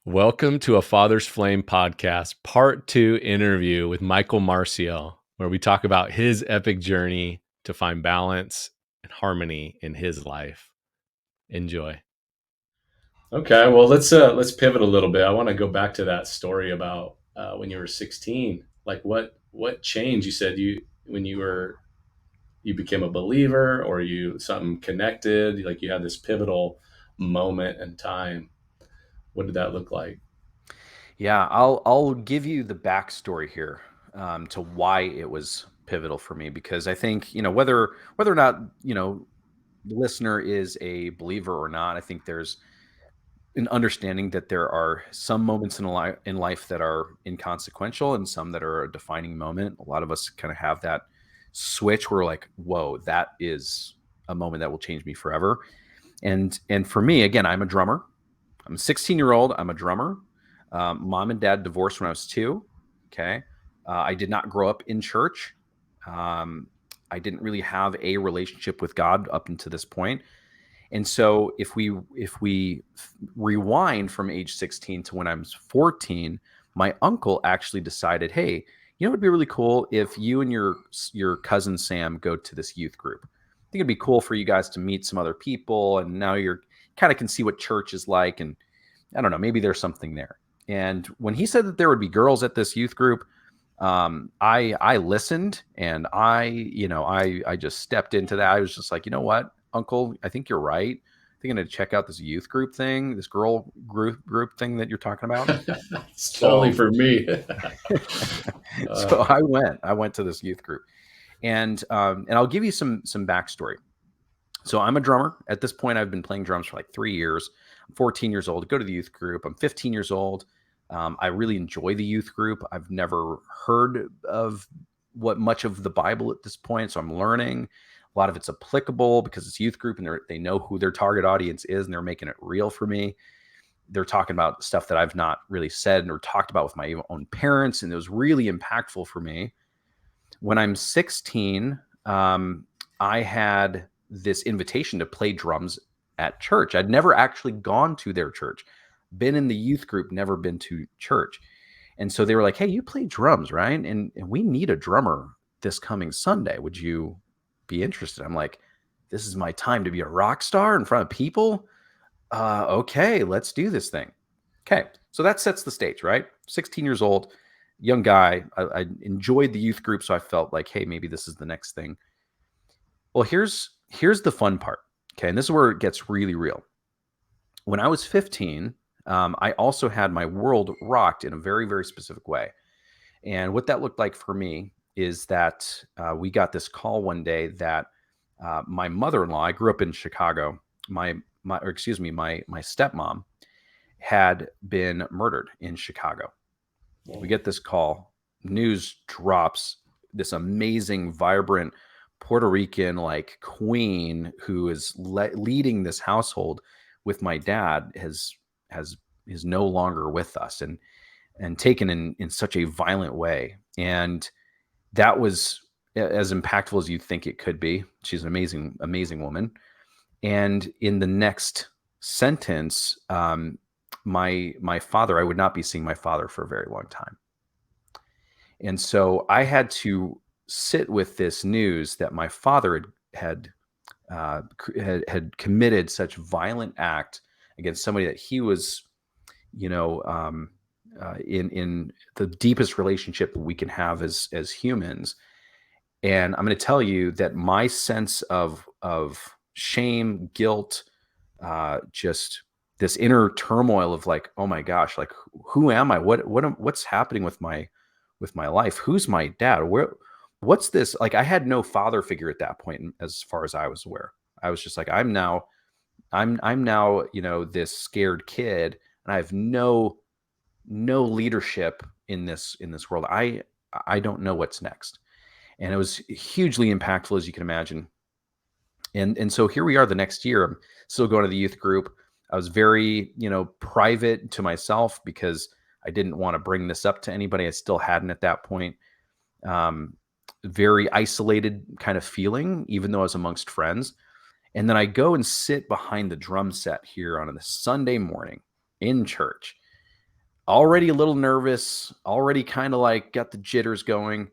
Welcome to a Father's Flame podcast, part 2 interview with Michael Marcial, where we talk about his epic journey to find balance and harmony in his life. Enjoy. Okay, well let's pivot a little bit. I want to go back to that story about when you were 16. Like what changed? You said you became a believer, or you something connected. Like you had this pivotal moment in time. What did that look like? Yeah, I'll give you the backstory here to why it was pivotal for me because I think whether or not the listener is a believer or not, I think there's an understanding that there are some moments in life that are inconsequential and some that are a defining moment. A lot of us kind of have that switch where we're like, whoa, that is a moment that will change me forever. And for me, again, I'm a drummer. I'm a 16-year-old. I'm a drummer. Mom and dad divorced when I was 2. Okay. I did not grow up in church. I didn't really have a relationship with God up until this point. And so if we rewind from age 16 to when I was 14, my uncle actually decided, hey, it would be really cool if you and your cousin Sam go to this youth group. I think it'd be cool for you guys to meet some other people, and now you're kind of can see what church is like, and I don't know, maybe there's something there. And when he said that there would be girls at this youth group, I listened, and I just stepped into that. I was just like, you know what, Uncle, I think you're right. I think I'm going to check out this youth group thing, this girl group thing that you're talking about. It's totally So, for me. so uh, I went to this youth group, and I'll give you some backstory. So I'm a drummer. At this point, I've been playing drums for like 3 years. I'm 14 years old. Go to the youth group. I'm 15 years old. I really enjoy the youth group. I've never heard of what much of the Bible at this point, so I'm learning. A lot of it's applicable because it's youth group, and they know who their target audience is, and they're making it real for me. They're talking about stuff that I've not really said or talked about with my own parents, and it was really impactful for me. When I'm 16, I had this invitation to play drums at church. I'd never actually gone to their church, been in the youth group, never been to church. And so they were like, hey, you play drums, right? And we need a drummer this coming Sunday. Would you be interested? I'm like, this is my time to be a rock star in front of people. Okay, let's do this thing. Okay, so that sets the stage, right? 16 years old, young guy. I enjoyed the youth group, so I felt like, hey, maybe this is the next thing. Well, here's the fun part. Okay, and this is where it gets really real. When I was 15, I also had my world rocked in a very, very specific way. And what that looked like for me is that we got this call one day that my mother-in-law, I grew up in Chicago, my stepmom had been murdered in Chicago. We get this call, news drops, this amazing, vibrant Puerto Rican like queen who is leading this household with my dad has is no longer with us, and taken in such a violent way. And that was as impactful as you think it could be. She's an amazing, amazing woman. And in the next sentence, my father, I would not be seeing my father for a very long time. And so I had to sit with this news that my father had committed such violent act against somebody that he was, in the deepest relationship that we can have as humans. And I'm going to tell you that my sense of shame, guilt, just this inner turmoil of like, oh my gosh, like who am I? What's happening with my life? Who's my dad? What's this? Like I had no father figure at that point, as far as I was aware. I was just like, I'm now, this scared kid, and I have no leadership in this world. I don't know what's next. And it was hugely impactful, as you can imagine. And so here we are the next year. I'm still going to the youth group. I was very, private to myself because I didn't want to bring this up to anybody. I still hadn't at that point. Very isolated kind of feeling, even though I was amongst friends. And then I go and sit behind the drum set here on a Sunday morning in church. already a little nervous, already kind of like got the jitters going.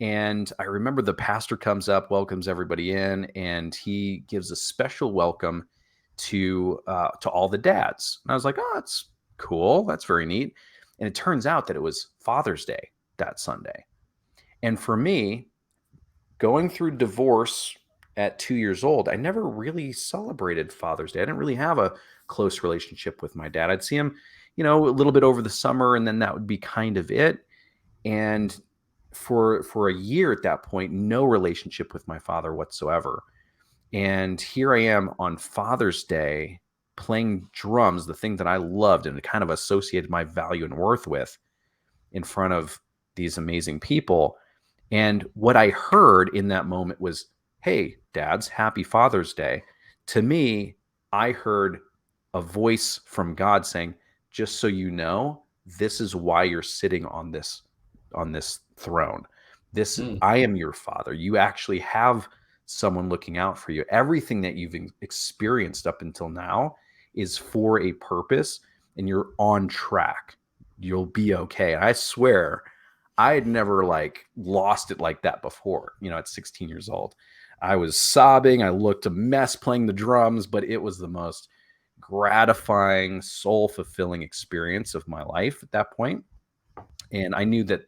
And I remember the pastor comes up, welcomes everybody in, and he gives a special welcome to all the dads. And I was like, oh, that's cool. That's very neat. And it turns out that it was Father's Day that Sunday. And for me, going through divorce at 2 years old, I never really celebrated Father's Day. I didn't really have a close relationship with my dad. I'd see him, a little bit over the summer, and then that would be kind of it. And for a year at that point, no relationship with my father whatsoever. And here I am on Father's Day playing drums, the thing that I loved and kind of associated my value and worth with, in front of these amazing people. And what I heard in that moment was, hey, dads, happy Father's Day. To me, I heard a voice from God saying, just so you know, this is why you're sitting on this throne. I am your father. You actually have someone looking out for you. Everything that you've experienced up until now is for a purpose, and you're on track. You'll be okay. And I swear, I had never lost it like that before. At 16 years old, I was sobbing. I looked a mess playing the drums, but it was the most gratifying, soul-fulfilling experience of my life at that point. And I knew that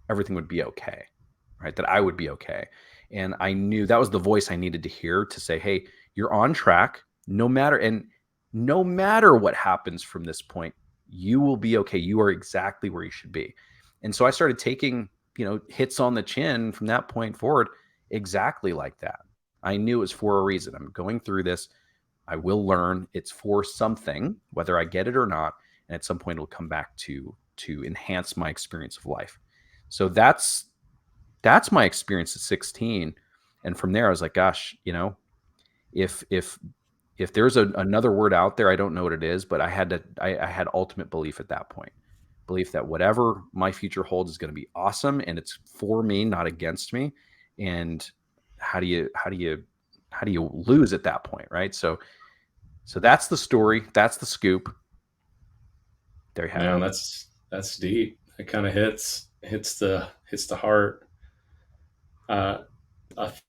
everything would be okay, right? That I would be okay. And I knew that was the voice I needed to hear to say, hey, you're on track, no matter what happens from this point, you will be okay. You are exactly where you should be. And so I started taking, hits on the chin from that point forward, exactly like that. I knew it was for a reason. I'm going through this. I will learn. It's for something, whether I get it or not. And at some point it'll come back to enhance my experience of life. So that's my experience at 16. And from there I was like, gosh, if there's another word out there, I don't know what it is, but I had ultimate belief at that point. Belief that whatever my future holds is going to be awesome, and it's for me, not against me. And how do you lose at that point, right? So that's the story. That's the scoop. There you have Man, it. that's deep. It kind of hits the heart. A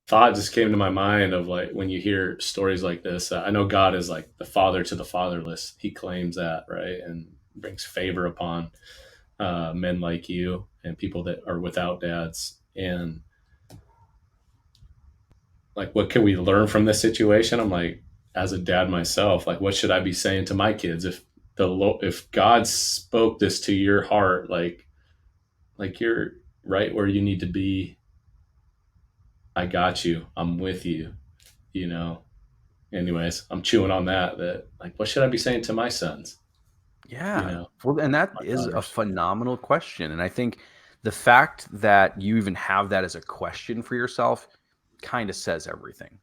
thought just came to my mind of like when you hear stories like this. I know God is like the father to the fatherless. He claims that, right, and brings favor upon men like you and people that are without dads. And like, what can we learn from this situation? I'm like, as a dad myself, like, what should I be saying to my kids if God spoke this to your heart, like you're right where you need to be. I got you. I'm with you. You know. Anyways, I'm chewing on that like, what should I be saying to my sons? Yeah. Well, and that My is a daughters. phenomenal question. And I think the fact that you even have that as a question for yourself kind of says everything,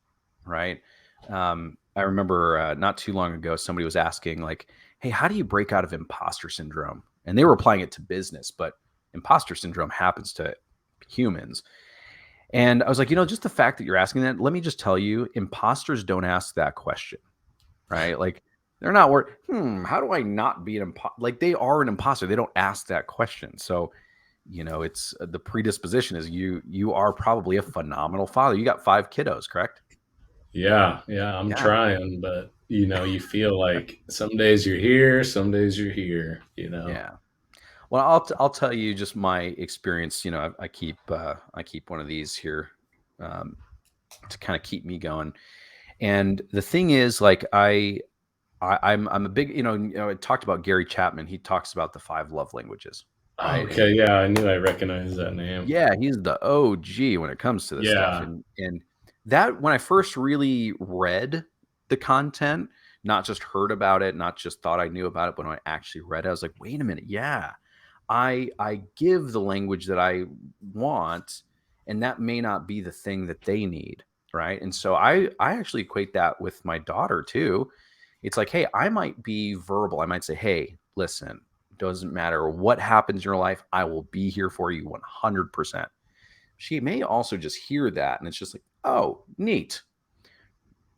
right? I remember not too long ago, somebody was asking, like, hey, how do you break out of imposter syndrome? And they were applying it to business, but imposter syndrome happens to humans. And I was like, just the fact that you're asking that, let me just tell you, imposters don't ask that question, right? Like, they're not worried, how do I not be an imposter? Like, they are an imposter. They don't ask that question. So, it's the predisposition is you are probably a phenomenal father. You got 5 kiddos, correct? Yeah, I'm Yeah. trying, but you feel like some days you're here, some days you're here. Yeah. Well, I'll tell you just my experience. I keep one of these here um, to kind of keep me going. And the thing is, like, I'm a big, I talked about Gary Chapman. He talks about the 5 love languages, Oh, right? And okay, yeah, I knew I recognized that name. yeah, he's the OG when it comes to this stuff. Yeah, And that, when I first really read the content, not just heard about it, not just thought I knew about it, but when I actually read it, I was like, wait a minute, yeah, I give the language that I want, and that may not be the thing that they need, right? And so I actually equate that with my daughter too. It's like, hey, I might be verbal. I might say, hey, listen, doesn't matter what happens in your life, I will be here for you 100%. She may also just hear that, and it's just like, oh, neat.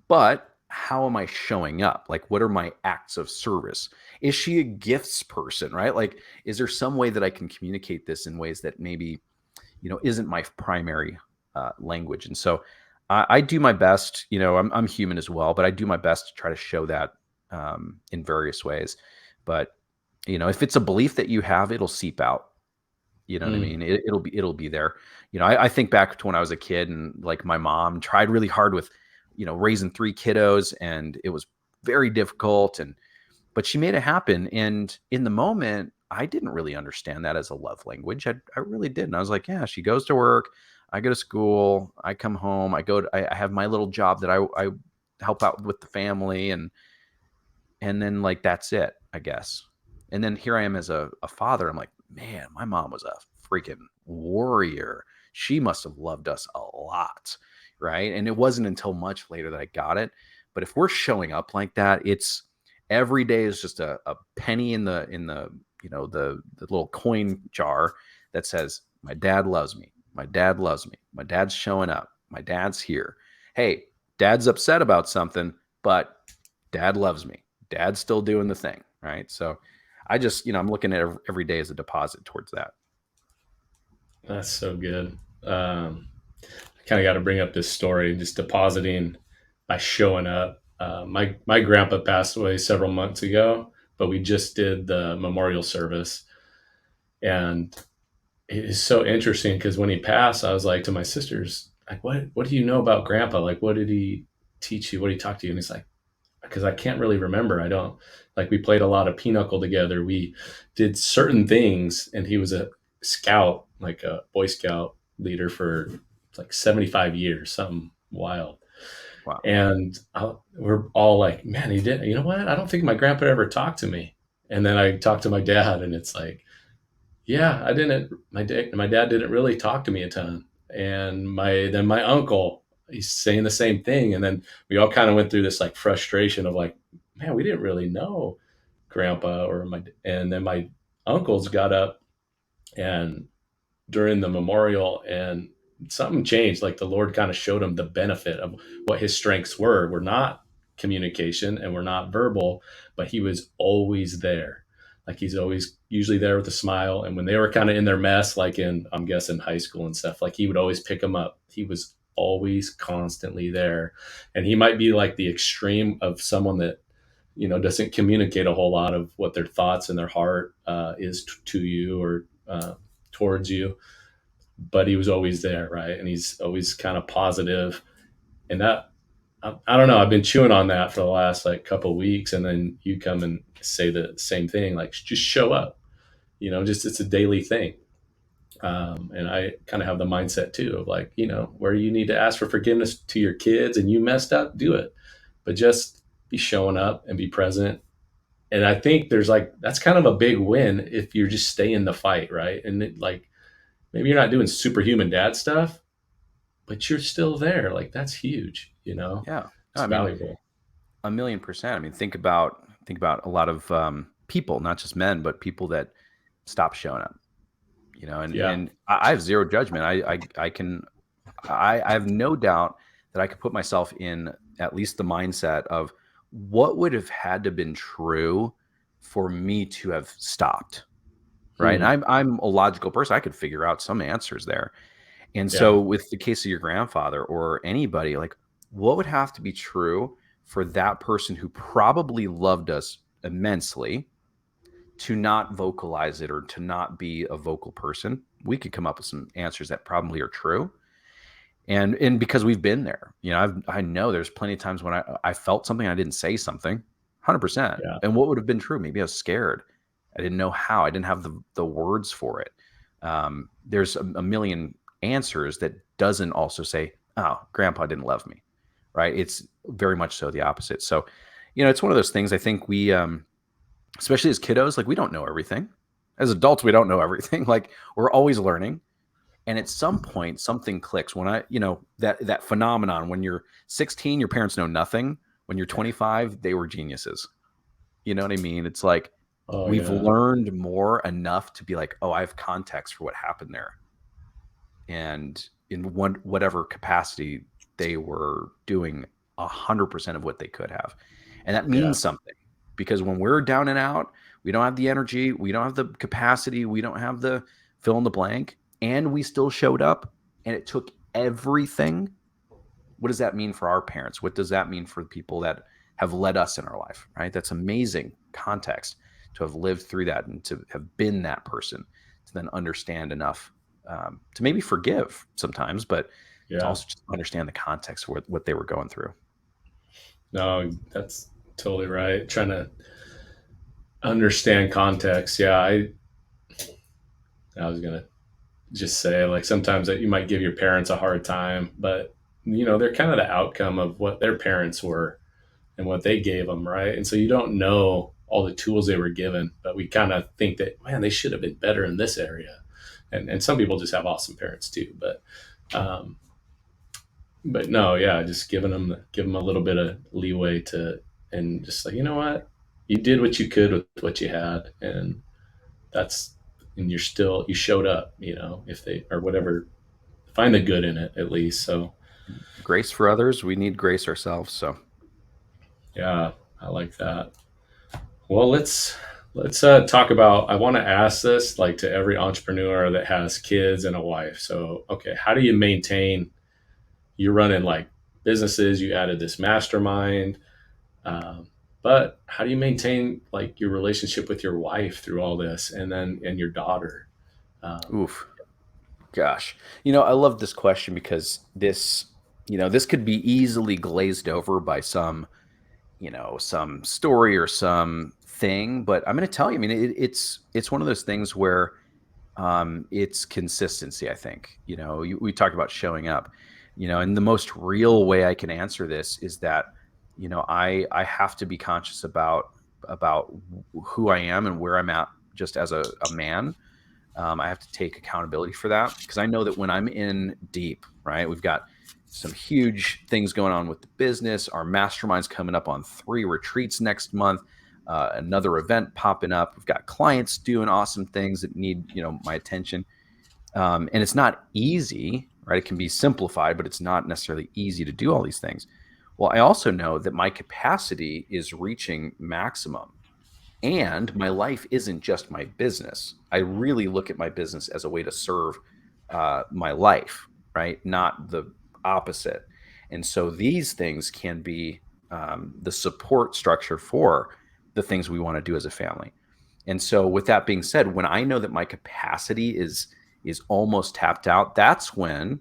But how am I showing up? Like, what are my acts of service? Is she a gifts person, right? Like, is there some way that I can communicate this in ways that maybe, isn't my primary language? And so I do my best. I'm human as well, but I do my best to try to show that in various ways. But if it's a belief that you have, it'll seep out. You know what I Mm. mean? It'll be there. I think back to when I was a kid, and like my mom tried really hard with, raising 3 kiddos, and it was very difficult. But she made it happen. And in the moment, I didn't really understand that as a love language. I really didn't. I was like, yeah, she goes to work, I go to school, I come home, I have my little job that I help out with the family, and then like that's it, I guess. And then here I am as a father. I'm like, man, my mom was a freaking warrior. She must have loved us a lot, right? And it wasn't until much later that I got it. But if we're showing up like that, it's every day is just a penny in the the little coin jar that says, my dad loves me. My dad loves me. My dad's showing up. My dad's here. Hey, dad's upset about something, but dad loves me. Dad's still doing the thing, right? So I just, I'm looking at every day as a deposit towards that. That's so good. I kind of got to bring up this story, just depositing by showing up. My grandpa passed away several months ago, but we just did the memorial service, and it is so interesting because when he passed, I was like to my sisters, like, what do you know about grandpa? Like, what did he teach you? What did he talk to you? And he's like, because I can't really remember. I don't like, we played a lot of pinochle together. We did certain things, and he was a scout, like a Boy Scout leader for like 75 years, something wild. Wow. And we're all like, man, he did. You know what? I don't think my grandpa ever talked to me. And then I talked to my dad, and it's like, yeah, I didn't. My dad didn't really talk to me a ton, and my uncle, he's saying the same thing, and then we all kind of went through this like frustration of like, man, we didn't really know grandpa and then my uncles got up and during the memorial, and something changed. Like the Lord kind of showed him the benefit of what his strengths were. We're not communication and we're not verbal, but he was always there. Like he's always usually there with a smile. And when they were kind of in their mess, like in, I'm guessing, high school and stuff, like he would always pick them up. He was always constantly there. And he might be like the extreme of someone that, doesn't communicate a whole lot of what their thoughts and their heart is to you or towards you, but he was always there, right? And he's always kind of positive. And that, I don't know, I've been chewing on that for the last like couple of weeks, and then you come and say the same thing, like just show up, just it's a daily thing. And I kind of have the mindset too of like, where you need to ask for forgiveness to your kids and you messed up, do it, but just be showing up and be present. And I think there's like, that's kind of a big win if you just stay in the fight, right? And like, maybe you're not doing superhuman dad stuff, but you're still there. Like that's huge, Yeah. No, it's I mean, valuable. 1,000,000%. I mean, think about a lot of people, not just men, but people that stop showing up. And Yeah. I have zero judgment. I have no doubt that I could put myself in at least the mindset of what would have had to been true for me to have stopped. Right. And Hmm. I'm a logical person. I could figure out some answers there. And Yeah. so with the case of your grandfather or anybody, like what would have to be true for that person who probably loved us immensely to not vocalize it or to not be a vocal person? We could come up with some answers that probably are true. And because we've been there, I know there's plenty of times when I felt something, I didn't say something, 100%. Yeah. And what would have been true? Maybe I was scared. I didn't know how. I didn't have the words for it. There's a million answers that doesn't also say, "Oh, Grandpa didn't love me," right? It's very much so the opposite. So, it's one of those things. I think we, especially as kiddos, like we don't know everything. As adults, we don't know everything. Like we're always learning. And at some point, something clicks. When that phenomenon, when you're 16, your parents know nothing. When you're 25, they were geniuses. You know what I mean? It's like Oh we've yeah. learned more enough to be like, oh, I have context for what happened there. And in whatever capacity they were doing 100% of what they could have. And that Yeah. means something, because when we're down and out, we don't have the energy, we don't have the capacity, we don't have the fill in the blank, and we still showed up and it took everything. What does that mean for our parents? What does that mean for the people that have led us in our life, right? That's amazing context to have lived through that and to have been that person, to then understand enough to maybe forgive sometimes, but to Yeah. also just understand the context of what they were going through. No, that's totally right. Trying to understand context. Yeah. I was going to just say, like, sometimes that you might give your parents a hard time, but they're kind of the outcome of what their parents were and what they gave them, right? And so you don't know all the tools they were given, but we kind of think that, man, they should have been better in this area. And some people just have awesome parents too, um, but no, yeah, just give them a little bit of leeway to, and just like, you know what, you did what you could with what you had, and that's, and you showed up, if they or whatever, find the good in it at least. So Grace for others, we need grace ourselves. So yeah, I like that. Well, let's talk about. I want to ask this, like, to every entrepreneur that has kids and a wife. So, okay, how do you maintain? You're running like businesses. You added this mastermind, um, but how do you maintain like your relationship with your wife through all this, and your daughter? Um, oof, gosh, I love this question because this could be easily glazed over by some story or some thing, but I'm going to tell you, I mean, it's one of those things where it's consistency. I think, we talked about showing up, and the most real way I can answer this is that, I have to be conscious about who I am and where I'm at just as a man. I have to take accountability for that, because I know that when I'm in deep, right, we've got some huge things going on with the business. Our mastermind's coming up on 3 retreats next month. Another event popping up. We've got clients doing awesome things that need, my attention. And it's not easy, right? It can be simplified, but it's not necessarily easy to do all these things. Well, I also know that my capacity is reaching maximum, and my life isn't just my business. I really look at my business as a way to serve my life, right? Not the opposite. And so these things can be the support structure for the things we want to do as a family. And so, with that being said, when I know that my capacity is almost tapped out, that's when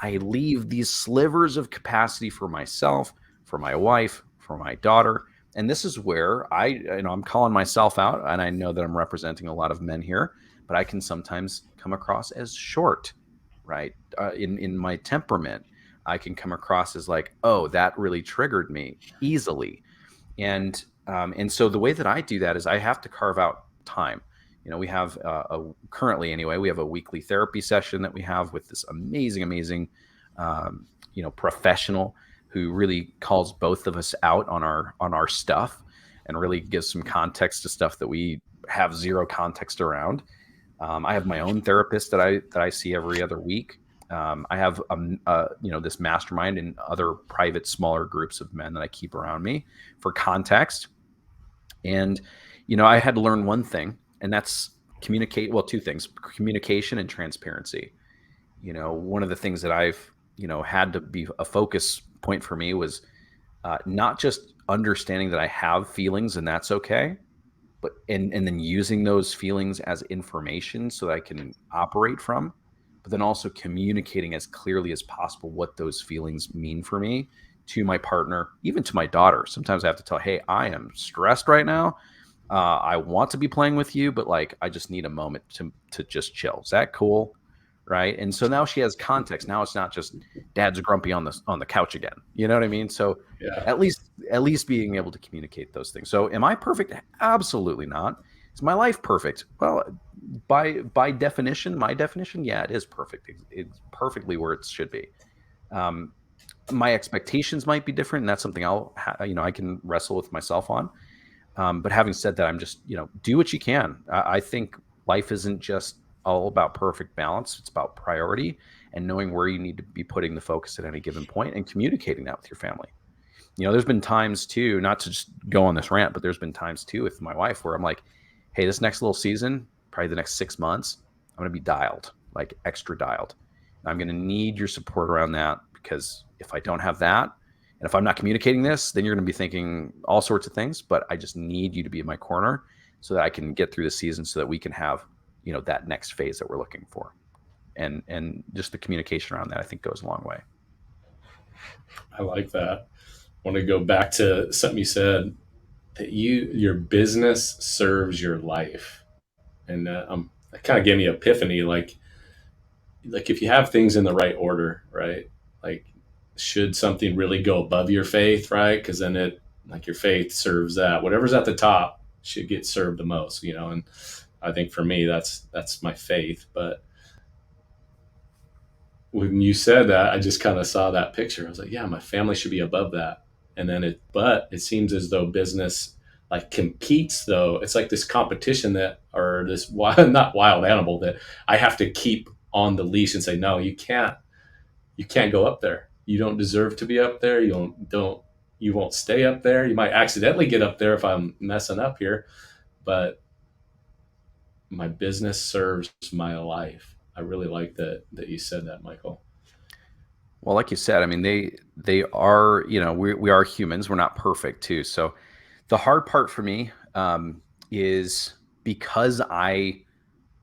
I leave these slivers of capacity for myself, for my wife, for my daughter. And this is where I'm calling myself out, and I know that I'm representing a lot of men here, but I can sometimes come across as short, right? In my temperament, I can come across as like, oh, that really triggered me easily. And so the way that I do that is I have to carve out time. We have currently anyway, we have a weekly therapy session that we have with this amazing, professional who really calls both of us out on our stuff and really gives some context to stuff that we have zero context around. I have my own therapist that I see every other week. I have this mastermind and other private smaller groups of men that I keep around me for context. And, I had to learn one thing, and that's communicate. Well, two things: communication and transparency. One of the things that I've, had to be a focus point for me was not just understanding that I have feelings and that's okay, but and then using those feelings as information so that I can operate from, but then also communicating as clearly as possible what those feelings mean for me to my partner, even to my daughter. Sometimes I have to tell, hey, I am stressed right now. I want to be playing with you, but like I just need a moment to just chill. Is that cool? Right. And so now she has context. Now it's not just dad's grumpy on the couch again. You know what I mean? So yeah, at least being able to communicate those things. So am I perfect? Absolutely not. Is my life perfect? Well, by definition, my definition, yeah, it is perfect. It's perfectly where it should be. Um, my expectations might be different, and that's something I can wrestle with myself on. But having said that, I'm just, do what you can. I think life isn't just all about perfect balance. It's about priority and knowing where you need to be putting the focus at any given point and communicating that with your family. There's been times too, not to just go on this rant, but there's been times too with my wife where I'm like, hey, this next little season, probably the next 6 months, I'm going to be dialed, like extra dialed. And I'm going to need your support around that, because if I don't have that, and if I'm not communicating this, then you're going to be thinking all sorts of things, but I just need you to be in my corner so that I can get through the season so that we can have, that next phase that we're looking for. And just the communication around that, I think, goes a long way. I like that. I want to go back to something you said, that your business serves your life, and it kind of gave me an epiphany. Like if you have things in the right order, right? Like, should something really go above your faith, right? Because then like your faith serves that. Whatever's at the top should get served the most, And I think for me, that's my faith. But when you said that, I just kind of saw that picture. I was like, yeah, my family should be above that. And then but it seems as though business like competes, though. It's like this competition or this wild, not wild animal, that I have to keep on the leash and say, no, you can't go up there. You don't deserve to be up there. You won't stay up there. You might accidentally get up there if I'm messing up here, but my business serves my life. I really like that you said that, Michael. Well, like you said, I mean, they are, we are humans. We're not perfect too. So the hard part for me is because I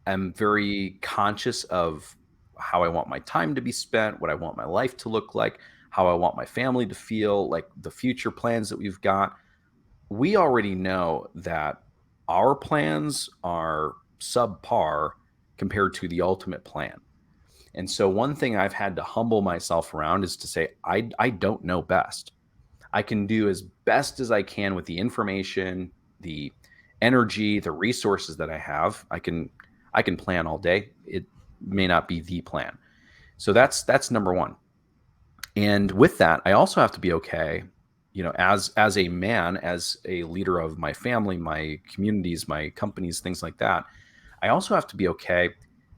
am very conscious of how I want my time to be spent, what I want my life to look like, how I want my family to feel, like the future plans that we've got. We already know that our plans are subpar compared to the ultimate plan. And so one thing I've had to humble myself around is to say, I don't know best. I can do as best as I can with the information, the energy, the resources that I have. I can plan all day. It may not be the plan. So that's number one. And with that, I also have to be okay, as a man, as a leader of my family, my communities, my companies, things like that. I also have to be okay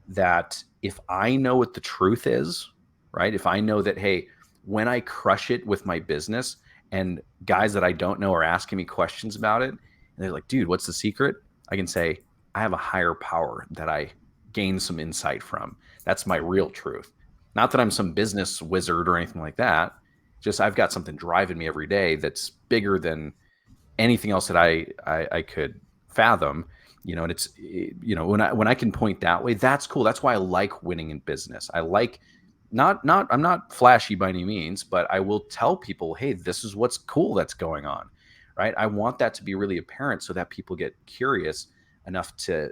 that if I know what the truth is, right? If I know that, hey, when I crush it with my business and guys that I don't know are asking me questions about it, and they're like, dude, what's the secret? I can say, I have a higher power that I gain some insight from. That's my real truth. Not that I'm some business wizard or anything like that. Just I've got something driving me every day that's bigger than anything else that I could fathom. And it's, when I can point that way, that's cool. That's why I like winning in business. I like not I'm not flashy by any means, but I will tell people, hey, this is what's cool that's going on, right? I want that to be really apparent so that people get curious enough to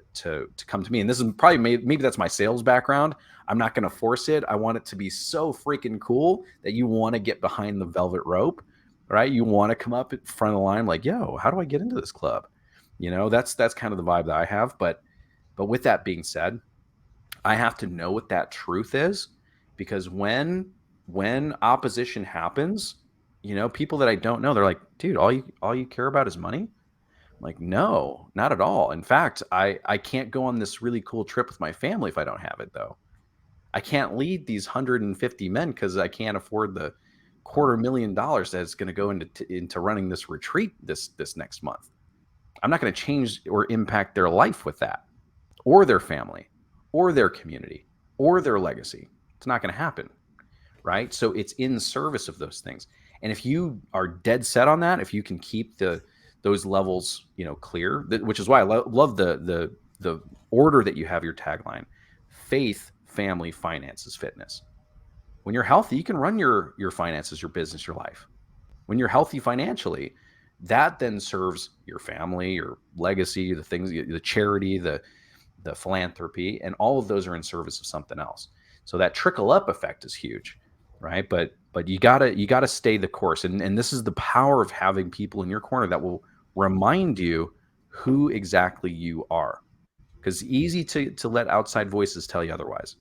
come to me. And this is probably maybe that's my sales background. I'm not going to force it. I want it to be so freaking cool that you want to get behind the velvet rope, right? You want to come up in front of the line like, yo, how do I get into this club? That's kind of the vibe that I have. But with that being said, I have to know what that truth is, because when opposition happens, people that I don't know, they're like, dude, all you care about is money. I'm like, no, not at all. In fact, I can't go on this really cool trip with my family if I don't have it, though. I can't lead these 150 men because I can't afford the $250,000 that's going to go into running this retreat this next month. I'm not going to change or impact their life with that, or their family, or their community, or their legacy. It's not going to happen, right? So it's in service of those things. And if you are dead set on that, if you can keep those levels, clear, which is why I love the order that you have your tagline: faith, family, finances, fitness. When you're healthy, you can run your finances, your business, your life. When you're healthy financially, that then serves your family, your legacy, the things, the charity, the philanthropy, and all of those are in service of something else. So that trickle up effect is huge, right? But you gotta stay the course, and this is the power of having people in your corner that will remind you who exactly you are, because it's easy to let outside voices tell you otherwise,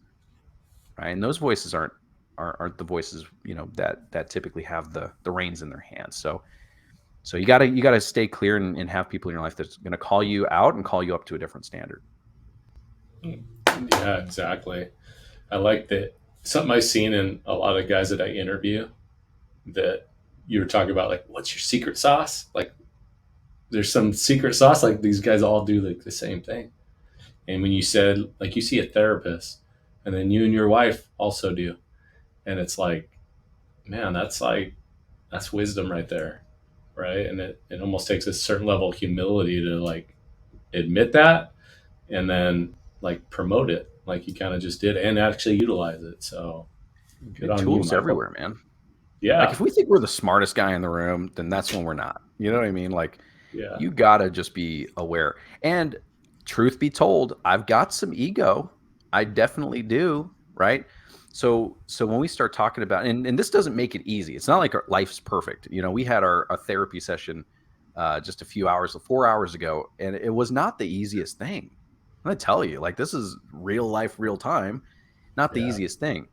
right? And those voices aren't the voices that typically have the reins in their hands. So you gotta stay clear and have people in your life that's going to call you out and call you up to a different standard. Yeah, exactly. I like that. Something I've seen in a lot of guys that I interview, that you were talking about like, what's your secret sauce? Like, there's some secret sauce. Like these guys all do like the same thing. And when you said like you see a therapist, and then you and your wife also do, and it's like, man, that's wisdom right there, right? And it almost takes a certain level of humility to like admit that, and then like promote it, like you kind of just did, and actually utilize it. So good on you, Tools Michael. everywhere, man. Like Yeah, if we think we're the smartest guy in the room, then that's when we're not. You know what I mean? Like yeah, you gotta just be aware. And truth be told, I've got some ego. I definitely do. Right. So when we start talking about, and this doesn't make it easy. It's not like our life's perfect. You know, we had our therapy session just a few hours, 4 hours ago, and it was not the easiest thing. I'm gonna tell you, like this is real life, real time, not the yeah, easiest thing.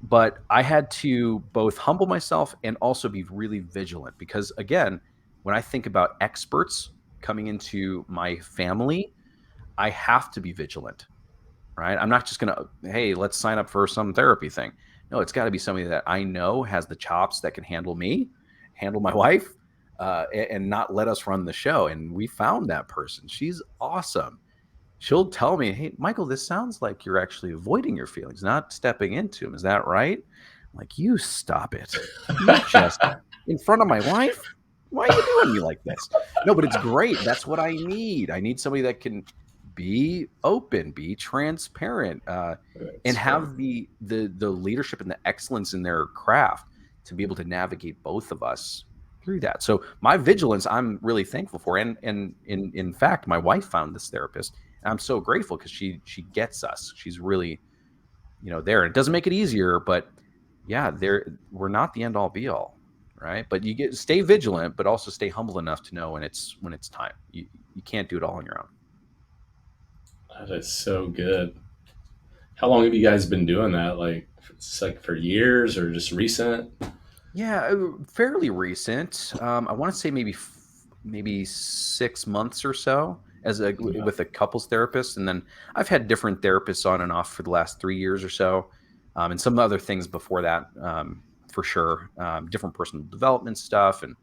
But I had to both humble myself and also be really vigilant because, again, when I think about experts coming into my family, I have to be vigilant, right? I'm not just going to, hey, let's sign up for some therapy thing. No, it's got to be somebody that I know has the chops that can handle me, handle my wife, and not let us run the show. And we found that person. She's awesome. She'll tell me, "Hey, Michael, this sounds like you're actually avoiding your feelings, not stepping into them. Is that right?" I'm like, "You stop it. You just in front of my wife? Why are you doing me like this?" No, but it's great. That's what I need. I need somebody that can be open, be transparent, and that's right. have the leadership and the excellence in their craft to be able to navigate both of us through that. So my vigilance, I'm really thankful for. And in fact, my wife found this therapist. I'm so grateful because she gets us. She's really, there. It doesn't make it easier, but yeah, we're not the end all be all, right? But you stay vigilant, but also stay humble enough to know when it's time. You can't do it all on your own. That is so good. How long have you guys been doing that? Like, it's like for years or just recent? Yeah, fairly recent. I want to say maybe 6 months or so Yeah, with a couples therapist, and then I've had different therapists on and off for the last 3 years or so, and some other things before that, for sure. Different personal development stuff and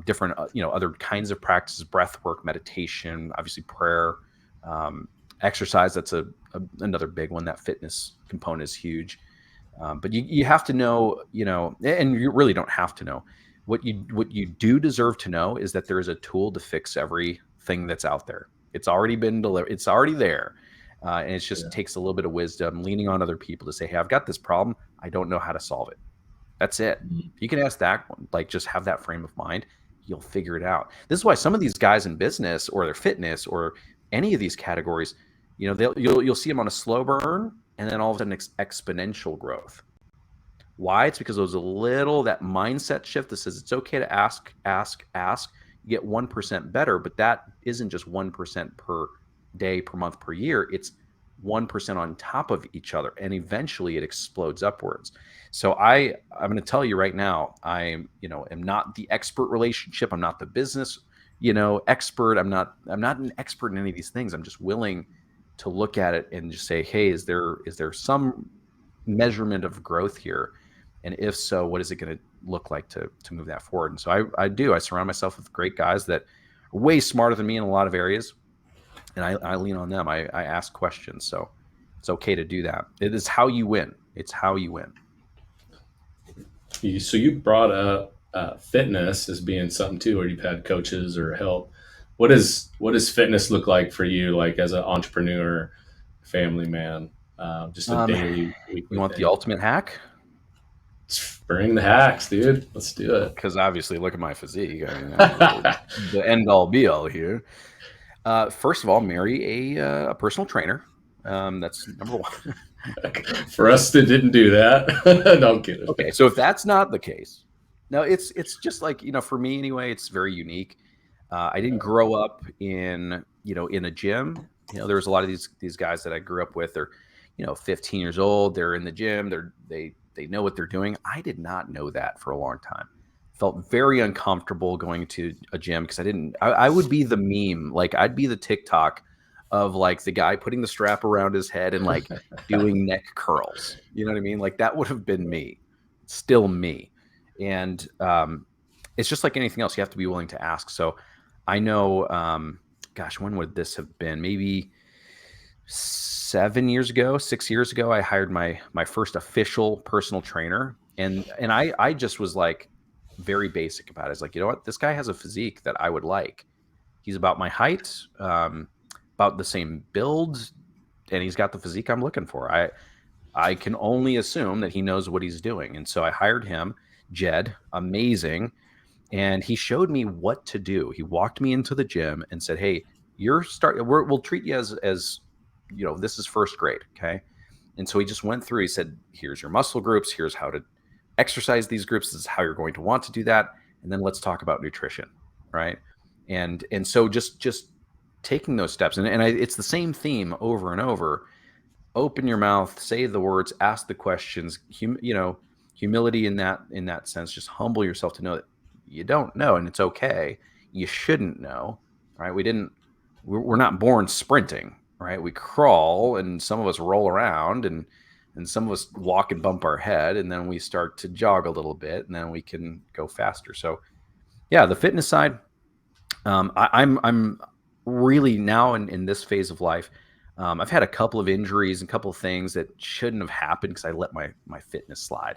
different other kinds of practices, breath work, meditation, obviously prayer, um, exercise. That's another big one. That fitness component is huge. But you have to know, and you really don't have to know. What you do deserve to know is that there is a tool to fix everything that's out there. It's already been delivered. It's already there. And it just yeah. takes a little bit of wisdom, leaning on other people to say, "Hey, I've got this problem. I don't know how to solve it." That's it. Mm. You can ask that one, like just have that frame of mind. You'll figure it out. This is why some of these guys in business or their fitness or any of these categories, you'll see them on a slow burn and then all of a sudden exponential growth. Why? It's because there's that mindset shift that says it's okay to ask, ask, ask. You get 1% better, but that isn't just 1% per day, per month, per year. It's 1% on top of each other, and eventually it explodes upwards. So I'm going to tell you right now, am not the expert relationship. I'm not the business, expert. I'm not an expert in any of these things. I'm just willing to look at it and just say, hey, is there some measurement of growth here? And if so, what is it going to look like to move that forward? And so I surround myself with great guys that are way smarter than me in a lot of areas. And I lean on them. I ask questions. So it's okay to do that. It is how you win. It's how you win. So you brought up fitness as being something too, or you've had coaches or help. What does fitness look like for you, like as an entrepreneur, family man, just a Um, daily, you weekly want the thing? ultimate hack? Bring the hacks, dude. Let's do it. Because obviously, look at my physique. I mean, that's the end all be all here. First of all, marry a personal trainer. That's number one. For us that didn't do that, no, I'm kidding. Okay, so if that's not the case, no, it's just like for me anyway. It's very unique. I didn't grow up in a gym. There's a lot of these guys that I grew up with. They're 15 years old. They're in the gym. They know what they're doing. I did not know that for a long time. Felt very uncomfortable going to a gym because I would be the meme. Like I'd be the TikTok of like the guy putting the strap around his head and like doing neck curls. You know what I mean? Like that would have been me. Still me. And it's just like anything else. You have to be willing to ask. So I know, gosh, when would this have been? Maybe 6 years ago, I hired my first official personal trainer. And I just was like very basic about it. It's like, you know what? This guy has a physique that I would like. He's about my height, about the same build, and he's got the physique I'm looking for. I can only assume that he knows what he's doing. And so I hired him, Jed, amazing. And he showed me what to do. He walked me into the gym and said, "Hey, we'll treat you as, this is first grade." Okay. And so he just went through, he said, "Here's your muscle groups. Here's how to exercise these groups. This is how you're going to want to do that. And then let's talk about nutrition." Right. And so just taking those steps, and it's the same theme over and over. Open your mouth, say the words, ask the questions, humility in that sense. Just humble yourself to know that you don't know, and it's okay. You shouldn't know, right? We're not born sprinting, right? We crawl, and some of us roll around, and some of us walk and bump our head, and then we start to jog a little bit, and then we can go faster. So yeah, the fitness side, I'm really now in this phase of life. I've had a couple of injuries and a couple of things that shouldn't have happened because I let my fitness slide,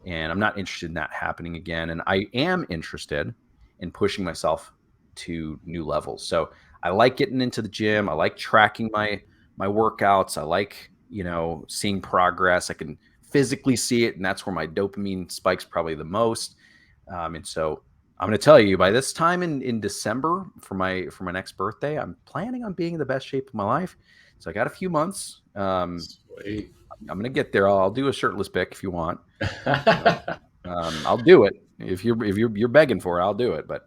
and I'm not interested in that happening again. And I am interested in pushing myself to new levels. So I like getting into the gym. I like tracking my workouts. I like, seeing progress. I can physically see it, and that's where my dopamine spikes probably the most. And so I'm going to tell you, by this time in December for my next birthday, I'm planning on being in the best shape of my life. So I got a few months. Sweet. I'm going to get there. I'll do a shirtless pic if you want. I'll do it if you're begging for it. I'll do it. But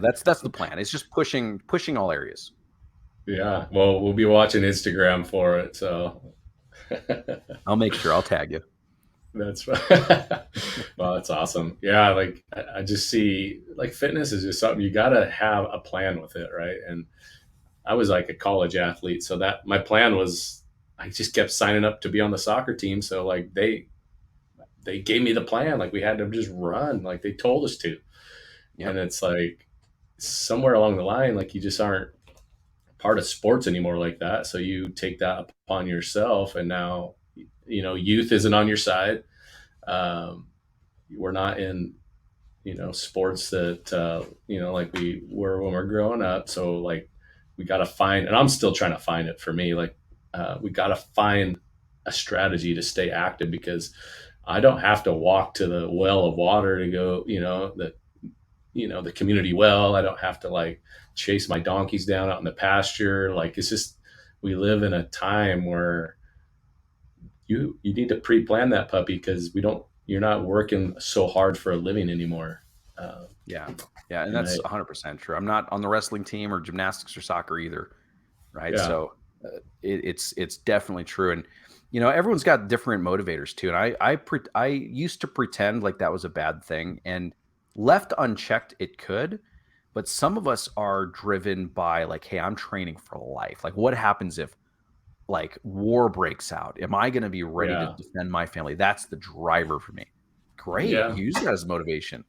that's the plan. It's just pushing all areas. Yeah. Well, we'll be watching Instagram for it. So I'll make sure I'll tag you. That's well, that's awesome. Yeah. Like I just see like fitness is just something you got to have a plan with it. Right. And I was like a college athlete. So that my plan was, I just kept signing up to be on the soccer team. So like they gave me the plan. Like we had to just run, like they told us to. Yep. And it's like somewhere along the line, like you just aren't part of sports anymore like that. So you take that upon yourself, and now, youth isn't on your side. We're not in, sports that, like we were when we're growing up. So like we got to find, and I'm still trying to find it for me. Like, we got to find a strategy to stay active, because I don't have to walk to the well of water to go, the community well. I don't have to like chase my donkeys down out in the pasture. Like it's just, we live in a time where you need to pre-plan that puppy, because you're not working so hard for a living anymore. Yeah. And that's 100% true. I'm not on the wrestling team or gymnastics or soccer either. Right. Yeah. So it's definitely true. And, everyone's got different motivators too. And I used to pretend like that was a bad thing, and left unchecked, it could, but some of us are driven by like, hey, I'm training for life. Like what happens if like war breaks out? Am I going to be ready to defend my family? That's the driver for me. Great. Yeah. Use that as motivation.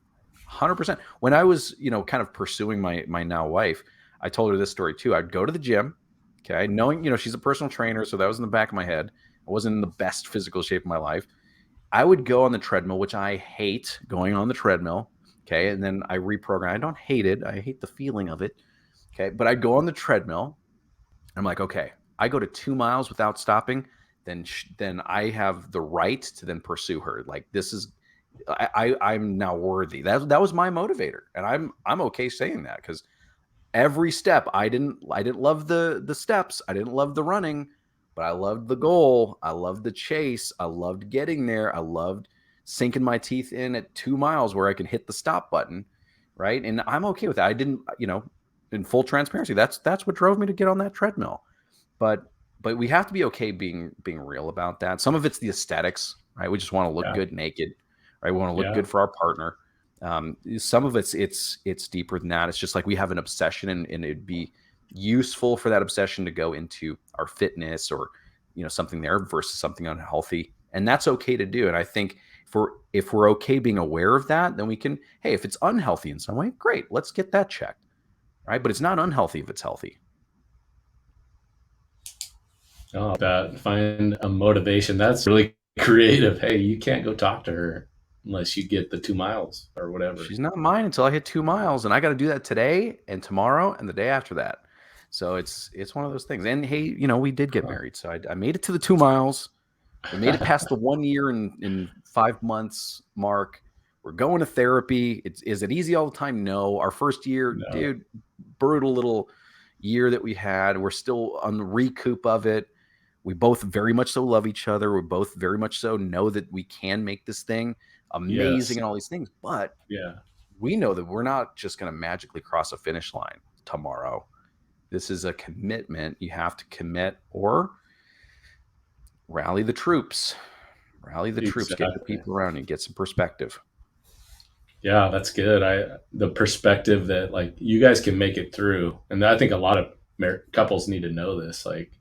100%. When I was, kind of pursuing my now wife, I told her this story too. I'd go to the gym, okay, knowing, she's a personal trainer. So that was in the back of my head. I wasn't in the best physical shape of my life. I would go on the treadmill, which I hate going on the treadmill. Okay. And then I reprogram. I don't hate it. I hate the feeling of it. Okay. But I'd go on the treadmill. I'm like, okay, I go to 2 miles without stopping. Then I have the right to then pursue her. Like this is, I'm now worthy. That was my motivator. And I'm okay saying that, because every step, I didn't love the steps. I didn't love the running, but I loved the goal. I loved the chase. I loved getting there. I loved sinking my teeth in at 2 miles where I can hit the stop button. Right. And I'm okay with that. I didn't, in full transparency, that's what drove me to get on that treadmill. But we have to be okay being real about that. Some of it's the aesthetics, right? We just want to look good naked, right? We want to look good for our partner. Some of it's deeper than that. It's just like we have an obsession, and it'd be useful for that obsession to go into our fitness or, something there versus something unhealthy. And that's okay to do. And I think if we're okay being aware of that, then we can, hey, if it's unhealthy in some way, great, let's get that checked, right? But it's not unhealthy if it's healthy. Oh, that find a motivation. That's really creative. Hey, you can't go talk to her unless you get the 2 miles or whatever. She's not mine until I hit 2 miles, and I got to do that today and tomorrow and the day after that. So it's one of those things. And hey, you know, we did get married, so I made it to the 2 miles. We made it past the 1 year and 5 months mark. We're going to therapy. Is it easy all the time? No. Our first year, No. dude, brutal little year that we had. We're still on the recoup of it. We both very much so love each other. We both very much so know that we can make this thing amazing Yes. and all these things. But Yeah. we know that we're not just going to magically cross a finish line tomorrow. This is a commitment. You have to commit or rally the troops. Rally the troops. Get the Exactly. people around you. Get some perspective. Yeah, that's good. The perspective that like you guys can make it through, and I think a lot of couples need to know this. Like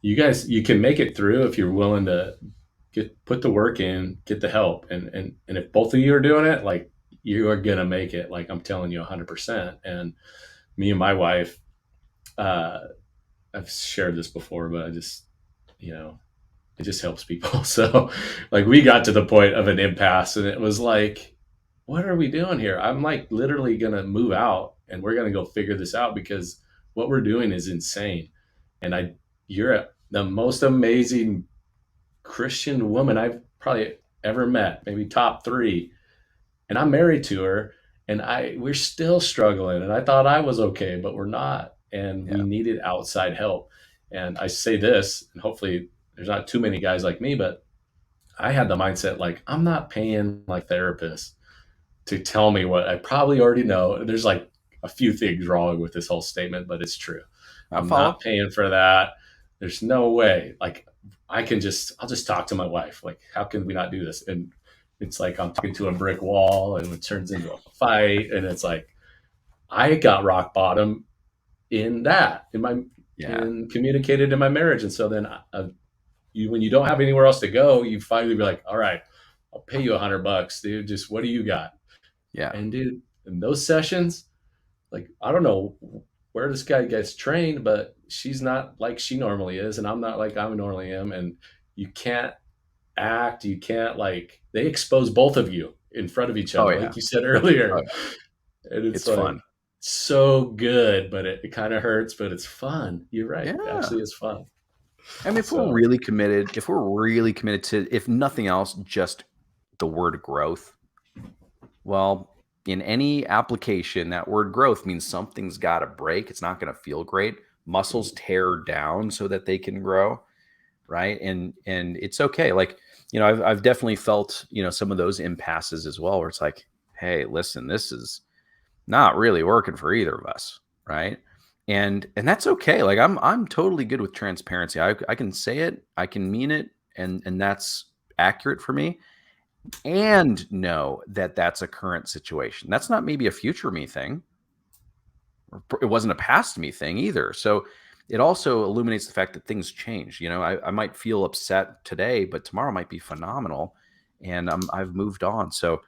you can make it through if you're willing to put the work in, get the help, and if both of you are doing it, like you are gonna make it. Like I'm telling you, 100%. And me and my wife, I've shared this before, but I just, you know, it just helps people. So like we got to the point of an impasse, and it was like, what are we doing here? I'm like literally gonna move out and we're gonna go figure this out because what we're doing is insane. And you're the most amazing Christian woman I've probably ever met, maybe top 3. And I'm married to her, and we're still struggling. And I thought I was okay, but we're not. And we Yeah. needed outside help. And I say this, and hopefully there's not too many guys like me, but I had the mindset like I'm not paying my therapist to tell me what I probably already know. There's like a few things wrong with this whole statement, but it's true. I I'm follow. not paying for that. There's no way. Like I'll just talk to my wife. Like, how can we not do this? And it's like I'm talking to a brick wall and it turns into a fight. And it's like I got rock bottom in that, in communicated in my marriage. And so then when you don't have anywhere else to go, you finally be like, all right, I'll pay you $100, dude. Just what do you got? Yeah. And dude, in those sessions, like I don't know where this guy gets trained, but she's not like she normally is, and I'm not like I normally am. And you can't act, you can't like they expose both of you in front of each Oh other, yeah. like you said Oh, earlier. yeah. And it's It's like fun. so good, but it kind of hurts, but it's fun. You're right. It Yeah. actually is fun. I mean, if we're really committed to, if nothing else, just the word growth. Well, in any application, that word growth means something's got to break. It's not going to feel great. Muscles tear down so that they can grow, right? And it's okay. Like, you know, I've definitely felt, you know, some of those impasses as well, where it's like, hey, listen, this is not really working for either of us, right? And that's okay. Like I'm totally good with transparency. I can say it, I can mean it, and that's accurate for me. And know that that's a current situation. That's not maybe a future me thing. It wasn't a past me thing either. So it also illuminates the fact that things change. You know, I might feel upset today, but tomorrow might be phenomenal, and I've moved on. So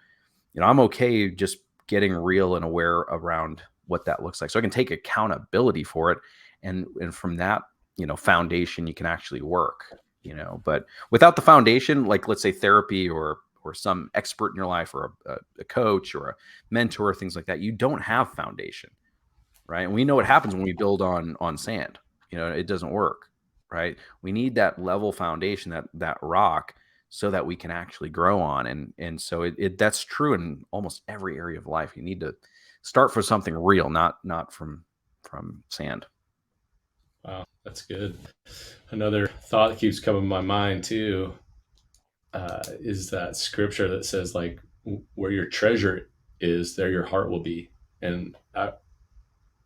you know, I'm okay just getting real and aware around what that looks like, so I can take accountability for it, and from that, you know, foundation, you can actually work. You know, but without the foundation, like let's say therapy or some expert in your life or a coach or a mentor, things like that, you don't have foundation, right? And we know what happens when we build on sand. You know, it doesn't work, right? We need that level foundation, that rock, so that we can actually grow on. And so that's true in almost every area of life. You need to start for something real, not from sand. Wow, that's good. Another thought that keeps coming to my mind too is that scripture that says like where your treasure is, there your heart will be. And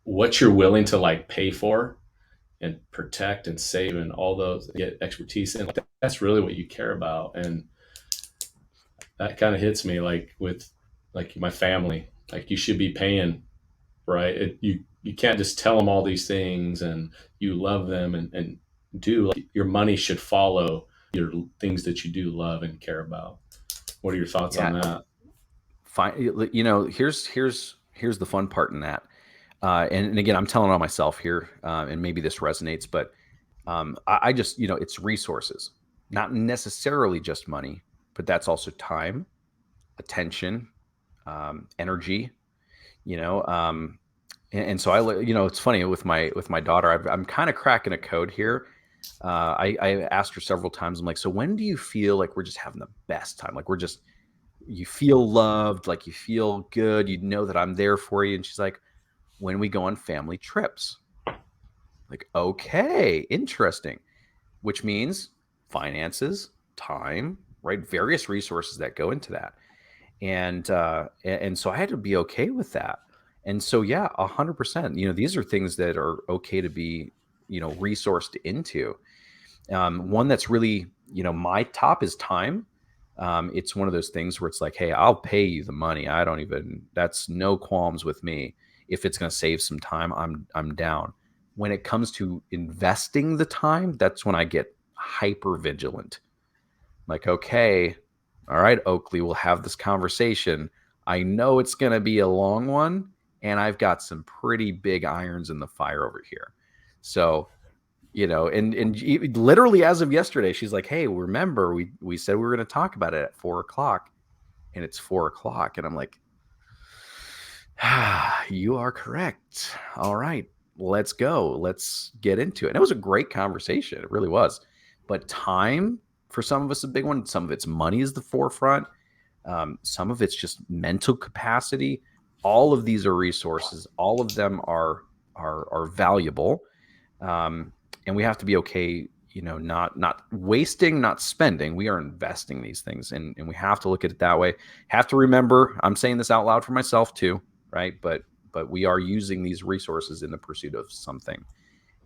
what you're willing to like pay for and protect and save and all those get expertise in, like, that's really what you care about. And that kind of hits me like with like my family. Like you should be paying, right? You can't just tell them all these things and you love them and do like, your money should follow your things that you do love and care about. What are your thoughts on Yeah. that? Fine. Here's the fun part in that. And again, I'm telling on myself here, and maybe this resonates, but I just, it's resources, not necessarily just money, but that's also time, attention, energy, you know. And so it's funny with my daughter. I'm kind of cracking a code here. I asked her several times. I'm like, so when do you feel like we're just having the best time? Like you feel loved, like you feel good. You know that I'm there for you. And she's like, when we go on family trips. Like, okay, interesting. Which means finances, time, right? Various resources that go into that. And so I had to be okay with that. And so, yeah, 100%, these are things that are okay to be, resourced into. One that's really, my top is time. It's one of those things where it's like, hey, I'll pay you the money. That's no qualms with me. If it's going to save some time, I'm down. When it comes to investing the time, that's when I get hyper vigilant. Like, okay, all right, Oakley, we'll have this conversation. I know it's going to be a long one, and I've got some pretty big irons in the fire over here. So, and literally as of yesterday, she's like, hey, remember, we said we were going to talk about it at 4:00, and it's 4:00. And I'm like, you are correct. All right, let's go. Let's get into it. And it was a great conversation. It really was. But time for some of us is a big one. Some of it's money is the forefront. Some of it's just mental capacity. All of these are resources. All of them are valuable. And we have to be okay, not wasting, not spending. We are investing these things, and we have to look at it that way. Have to remember, I'm saying this out loud for myself too, right? But we are using these resources in the pursuit of something,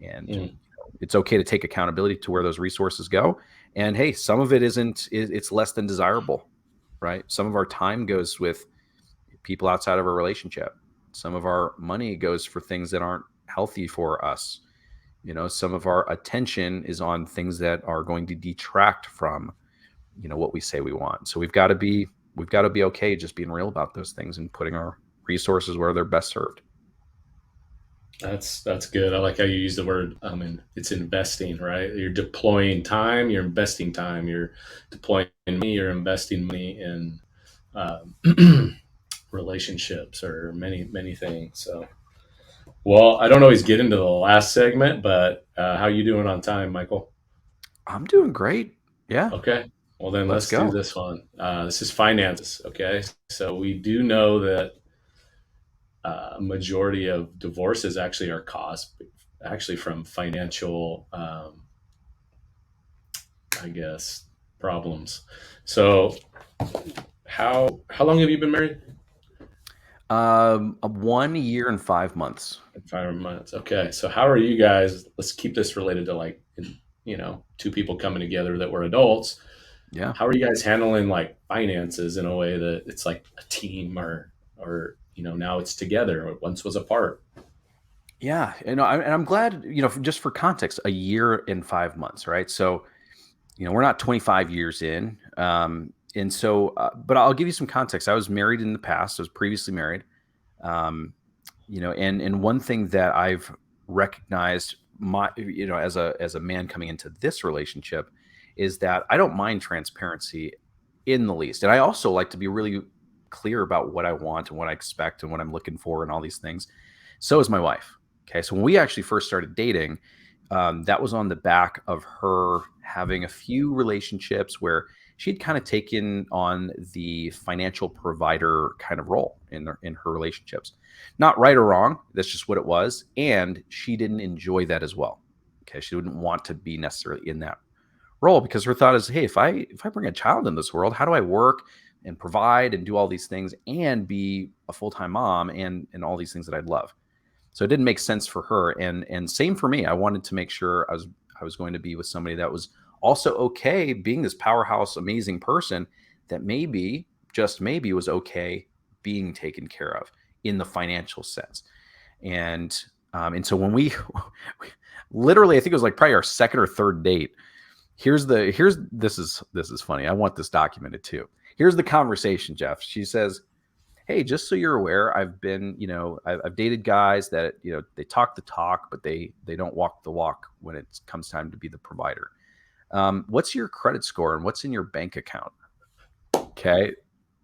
and it's okay to take accountability to where those resources go. And hey, some of it it's less than desirable, right? Some of our time goes with people outside of a relationship. Some of our money goes for things that aren't healthy for us. Some of our attention is on things that are going to detract from, what we say we want. So we've got to be okay just being real about those things and putting our resources where they're best served. That's good. I like how you use the word. It's investing, right? You're deploying time. You're investing time. You're deploying money. You're investing money in relationships or many things. So, well, I don't always get into the last segment, but how you doing on time, Michael? I'm doing great. Yeah. Okay. Well, then Let's let's do go. this one. This is finances. Okay. So we do know that majority of divorces actually are caused actually from financial, I guess, problems. So how long have you been married? 1 year and 5 months. 5 months. Okay. So how are you guys? Let's keep this related to like, two people coming together that were adults. Yeah. How are you guys handling like finances in a way that it's like a team or now it's together, once was apart? Yeah. And I'm glad, just for context, 1 year and 5 months, right? So, we're not 25 years in. And so, but I'll give you some context. I was married in the past. I was previously married. And one thing that I've recognized as a man coming into this relationship is that I don't mind transparency in the least. And I also like to be really clear about what I want and what I expect and what I'm looking for and all these things. So is my wife. Okay. So when we actually first started dating, that was on the back of her having a few relationships where she'd kind of taken on the financial provider kind of role in her relationships. Not right or wrong. That's just what it was. And she didn't enjoy that as well. Okay. She wouldn't want to be necessarily in that role because her thought is, hey, if I bring a child in this world, how do I work and provide and do all these things and be a full-time mom and all these things that I'd love? So it didn't make sense for her. And same for me. I wanted to make sure I was going to be with somebody that was also okay being this powerhouse, amazing person that maybe, just maybe, was okay being taken care of in the financial sense. And so when we literally, I think it was like probably our second or third date. This is funny. I want this documented too. here's the conversation, Jeff. She says, hey, just so you're aware, I've been, I've dated guys that, they talk the talk, but they don't walk the walk when it comes time to be the provider. What's your credit score and what's in your bank account? Okay.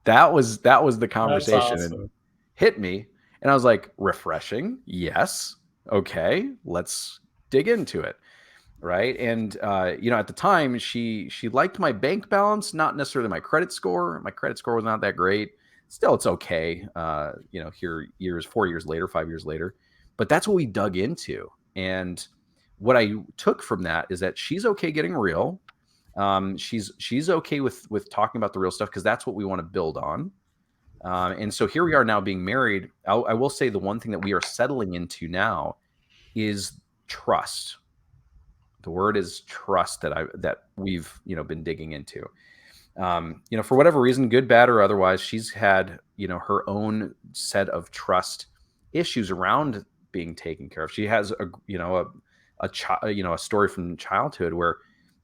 That was the That's conversation and awesome. hit me. And I was like, refreshing. Yes. Okay. Let's dig into it. Right. And, at the time she liked my bank balance, not necessarily my credit score. My credit score was not that great. Still, it's okay. Here 4 years later, 5 years later, but that's what we dug into. And what I took from that is that she's okay getting real. She's okay with talking about the real stuff because that's what we want to build on. And so here we are now being married. I will say the one thing that we are settling into now is trust. The word is trust that we've been digging into. For whatever reason, good, bad, or otherwise, she's had her own set of trust issues around being taken care of. She has a story from childhood where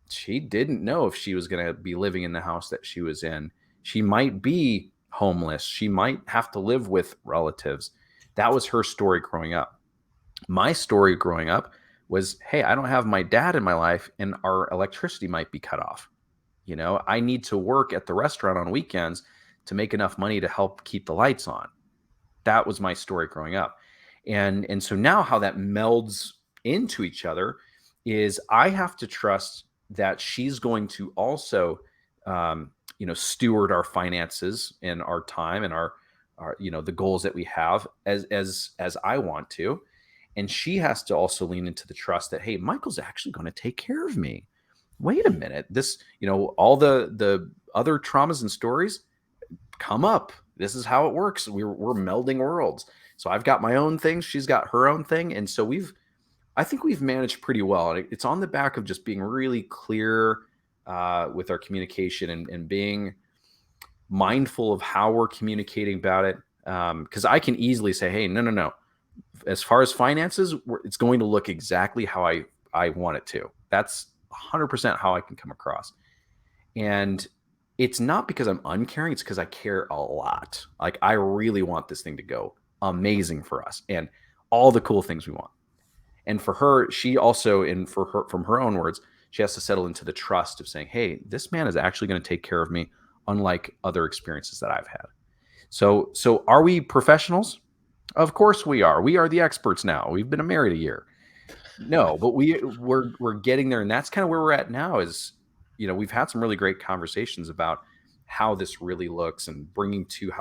she didn't know if she was going to be living in the house that she was in. She might be homeless. She might have to live with relatives. That was her story growing up. My story growing up was, hey, I don't have my dad in my life and our electricity might be cut off. I need to work at the restaurant on weekends to make enough money to help keep the lights on. That was my story growing up. And so now how that melds into each other is I have to trust that she's going to also, steward our finances and our time and our the goals that we have as I want to. And she has to also lean into the trust that, hey, Michael's actually going to take care of me. Wait a minute. This, all the other traumas and stories come up. This is how it works. We're melding worlds. So I've got my own thing. She's got her own thing. And so I think we've managed pretty well. And it's on the back of just being really clear with our communication and being mindful of how we're communicating about it. Because I can easily say, hey, no. As far as finances, it's going to look exactly how I want it to. That's 100% how I can come across. And it's not because I'm uncaring. It's because I care a lot. Like I really want this thing to go amazing for us and all the cool things we want. And for her, she also, from her own words, she has to settle into the trust of saying, hey, this man is actually going to take care of me, unlike other experiences that I've had. So are we professionals? Of course we are. We are the experts now. We've been married a year. No, but we're getting there, and that's kind of where we're at now. Is we've had some really great conversations about how this really looks and bringing two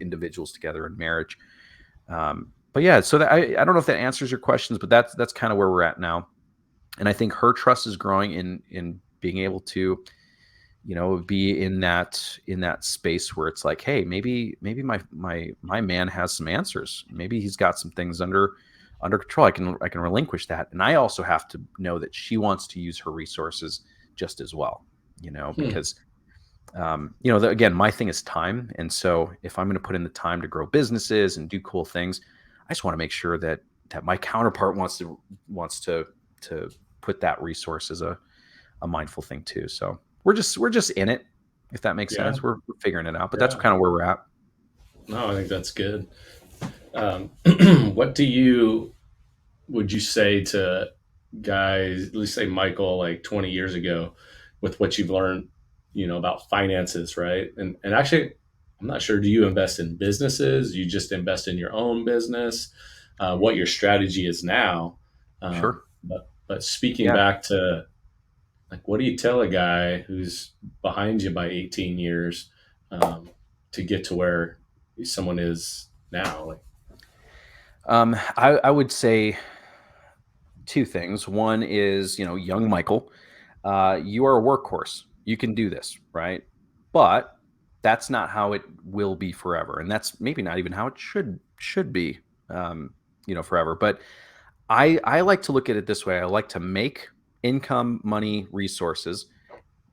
individuals together in marriage. But yeah, so I don't know if that answers your questions, but that's kind of where we're at now, and I think her trust is growing in being able to be in that space where it's like, hey, maybe my man has some answers. Maybe he's got some things under control. I can relinquish that. And I also have to know that she wants to use her resources just as well, because, again, my thing is time. And so if I'm going to put in the time to grow businesses and do cool things, I just want to make sure that my counterpart wants to put that resource as a mindful thing too. So we're just in it, if that makes sense. We're figuring it out, but that's kind of where we're at. No, I think that's good. What would you say to guys, let's say Michael, like 20 years ago, with what you've learned, about finances, right? And actually, I'm not sure, do you invest in businesses? You just invest in your own business? What your strategy is now? Sure. But speaking back to, like, what do you tell a guy who's behind you by 18 years to get to where someone is now? Like, I would say two things. One is, young Michael, you are a workhorse. You can do this, right? But that's not how it will be forever, and that's maybe not even how it should be, forever. But I like to look at it this way. I like to make income, money, resources,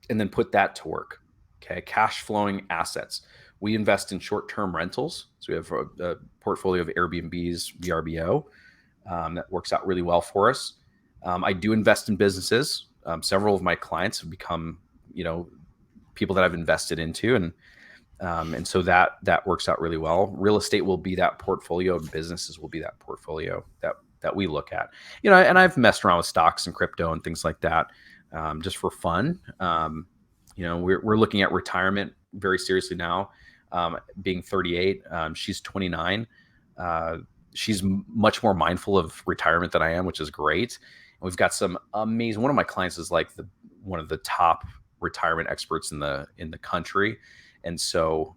and then put that to work. Okay, cash flowing assets. We invest in short-term rentals. So we have a portfolio of Airbnbs, VRBO, that works out really well for us. I do invest in businesses. Several of my clients have become, people that I've invested into, and so that works out really well. Real estate will be that portfolio, and businesses will be that portfolio that we look at. And I've messed around with stocks and crypto and things like that, just for fun. We're looking at retirement very seriously now. Being 38, she's 29. She's much more mindful of retirement than I am, which is great. And we've got some amazing. One of my clients is like one of the top retirement experts in the country, and so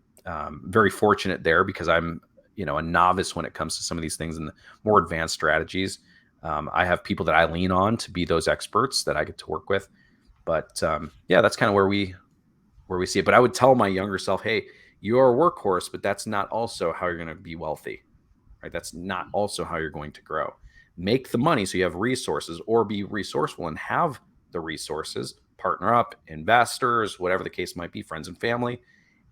very fortunate there, because I'm a novice when it comes to some of these things and the more advanced strategies. I have people that I lean on to be those experts that I get to work with. But that's kind of where we see it. But I would tell my younger self, hey, you're a workhorse, but that's not also how you're going to be wealthy, right? That's not also how you're going to grow. Make the money so you have resources, or be resourceful and have the resources, partner up, investors, whatever the case might be, friends and family,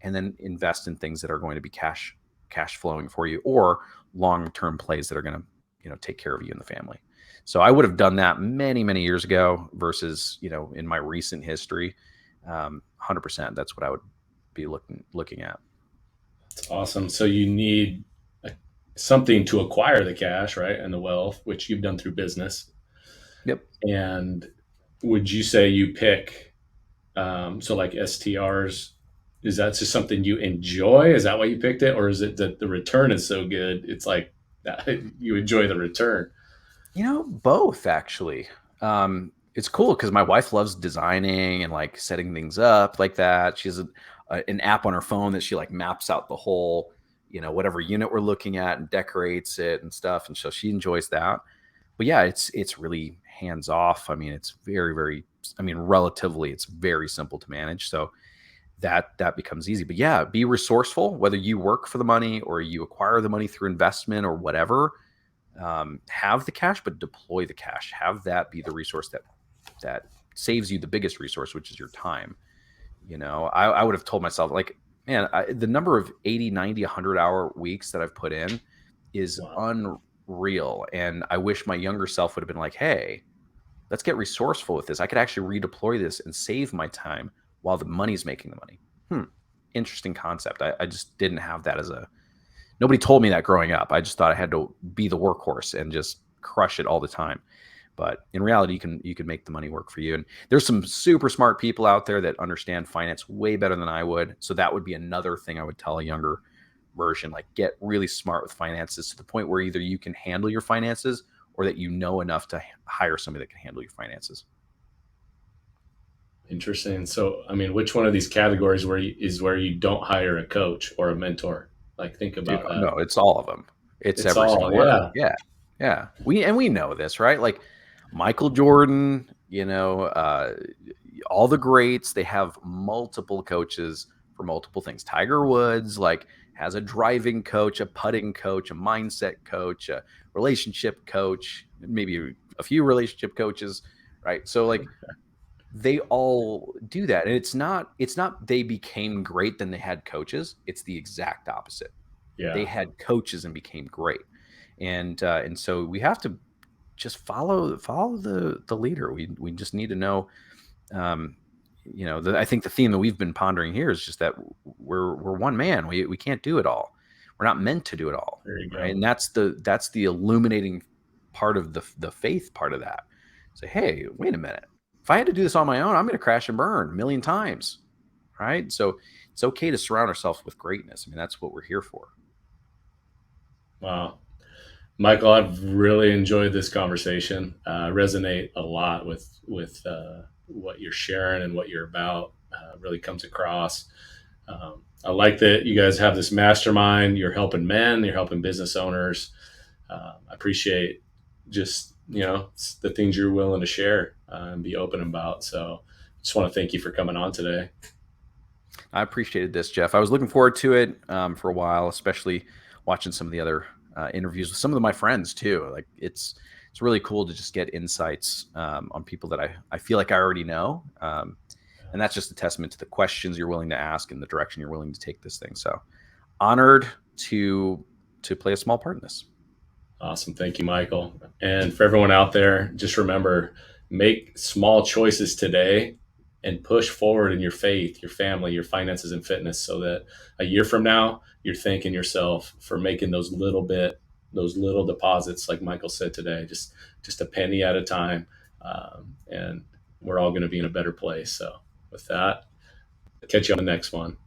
and then invest in things that are going to be cash flowing for you, or long-term plays that are going to take care of you and the family. So I would have done that many, many years ago versus, in my recent history. 100%. That's what I would be looking at. That's awesome. So you need something to acquire the cash, right? And the wealth, which you've done through business. Yep. And would you say you pick, so like STRs, is that just something you enjoy? Is that why you picked it? Or is it that the return is so good, it's like you enjoy the return? Both actually. It's cool because my wife loves designing and like setting things up like that. She has an app on her phone that she like maps out the whole, whatever unit we're looking at, and decorates it and stuff. And so she enjoys that. But yeah, it's really hands off. I mean, it's very, very, relatively, it's very simple to manage. So that becomes easy. But yeah, be resourceful, whether you work for the money or you acquire the money through investment or whatever. Have the cash, but deploy the cash. Have that be the resource that saves you the biggest resource, which is your time. I would have told myself, like, man, the number of 80, 90, 100-hour weeks that I've put in is unreal. And I wish my younger self would have been like, hey, let's get resourceful with this. I could actually redeploy this and save my time while the money's making the money. Interesting concept. I just didn't have that nobody told me that growing up. I just thought I had to be the workhorse and just crush it all the time. But in reality, you can make the money work for you. And there's some super smart people out there that understand finance way better than I would. So that would be another thing I would tell a younger version, like, get really smart with finances to the point where either you can handle your finances or that you know enough to hire somebody that can handle your finances. Interesting. So, which one of these categories where you don't hire a coach or a mentor? Like, think about that. No, it's all of them. It's every all, single one. Yeah. We know this, right? Like Michael Jordan, all the greats, they have multiple coaches for multiple things. Tiger Woods, like, has a driving coach, a putting coach, a mindset coach, a relationship coach, maybe a few relationship coaches, right? So like, they all do that. And it's not they became great, then they had coaches. It's the exact opposite. Yeah. They had coaches and became great. And so we have to just follow the leader. We just need to know, I think the theme that we've been pondering here is just that we're one man. We can't do it all. We're not meant to do it all. There you go. Right? And that's the illuminating part of the faith part of that. Say, hey, wait a minute. If I had to do this on my own, I'm going to crash and burn a million times. Right? So it's okay to surround ourselves with greatness. That's what we're here for. Wow. Michael, I've really enjoyed this conversation. Resonate a lot with what you're sharing and what you're about. Really comes across. I like that you guys have this mastermind. You're helping men. You're helping business owners. I appreciate just the things you're willing to share and be open about. So, just want to thank you for coming on today. I appreciated this, Jeff. I was looking forward to it for a while, especially watching some of the other interviews with some of my friends too. Like, it's really cool to just get insights on people that I feel like I already know. And that's just a testament to the questions you're willing to ask and the direction you're willing to take this thing. So honored to play a small part in this. Awesome. Thank you, Michael. And for everyone out there, just remember, make small choices today and push forward in your faith, your family, your finances, and fitness, so that a year from now, you're thanking yourself for making those little deposits, like Michael said today, just a penny at a time. And we're all going to be in a better place. So with that, catch you on the next one.